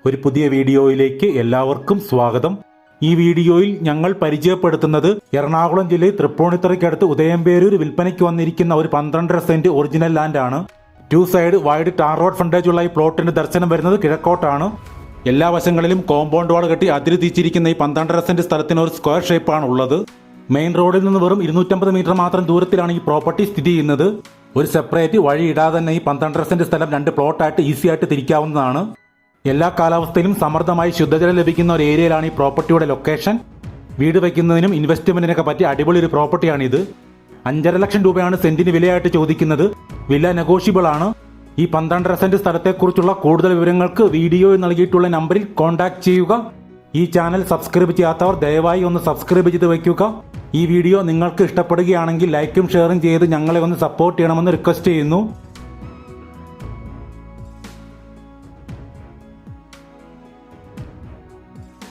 ഒരു പുതിയ വീഡിയോയിലേക്ക് എല്ലാവർക്കും സ്വാഗതം. ഈ വീഡിയോയിൽ ഞങ്ങൾ പരിചയപ്പെടുത്തുന്നത് എറണാകുളം ജില്ലയിൽ തൃപ്പൂണിത്തുറയ്ക്കടുത്ത് ഉദയംപേരൂർ വിൽപ്പനയ്ക്ക് വന്നിരിക്കുന്ന ഒരു 12.5 സെന്റ് ഒറിജിനൽ ലാൻഡ് ആണ്. 2 side wide tar road frontage ഉള്ള ഈ പ്ലോട്ടിന്റെ ദർശനം വരുന്നത് കിഴക്കോട്ടാണ്. എല്ലാ വശങ്ങളിലും കോമ്പൗണ്ട് വാൾ കെട്ടി അതിര് തിരിച്ചിരിക്കുന്ന ഈ 12.5 സെന്റ് സ്ഥലത്തിന് ഒരു സ്ക്വയർ ഷേപ്പാണ് ഉള്ളത്. മെയിൻ റോഡിൽ നിന്ന് വെറും 250 മീറ്റർ മാത്രം ദൂരത്തിലാണ് ഈ പ്രോപ്പർട്ടി സ്ഥിതി ചെയ്യുന്നത്. ഒരു സെപ്പറേറ്റ് വഴി ഇടാതെ തന്നെ ഈ 12.5 സെന്റ് സ്ഥലം 2 പ്ലോട്ടായിട്ട് ഈസി ആയിട്ട് തിരിക്കാവുന്നതാണ്. എല്ലാ കാലാവസ്ഥയിലും സമൃദ്ധമായി ശുദ്ധജലം ലഭിക്കുന്ന ഒരു ഏരിയയിലാണ് ഈ പ്രോപ്പർട്ടിയുടെ ലൊക്കേഷൻ. വീട് വയ്ക്കുന്നതിനും ഇൻവെസ്റ്റ്മെന്റിനൊക്കെ പറ്റിയ അടിപൊളി ഒരു പ്രോപ്പർട്ടിയാണിത്. 5.5 ലക്ഷം രൂപയാണ് സെന്റിന് വിലയായിട്ട് ചോദിക്കുന്നത്. വില നെഗോഷ്യബിൾ ആണ്. ഈ 12.5 സെന്റ് സ്ഥലത്തെക്കുറിച്ചുള്ള കൂടുതൽ വിവരങ്ങൾക്ക് വീഡിയോയിൽ നൽകിയിട്ടുള്ള നമ്പറിൽ കോൺടാക്ട് ചെയ്യുക. ഈ ചാനൽ സബ്സ്ക്രൈബ് ചെയ്യാത്തവർ ദയവായി ഒന്ന് സബ്സ്ക്രൈബ് ചെയ്ത് വയ്ക്കുക. ഈ വീഡിയോ നിങ്ങൾക്ക് ഇഷ്ടപ്പെടുകയാണെങ്കിൽ ലൈക്കും ഷെയറും ചെയ്ത് ഞങ്ങളെ ഒന്ന് സപ്പോർട്ട് ചെയ്യണമെന്ന് റിക്വസ്റ്റ് ചെയ്യുന്നു.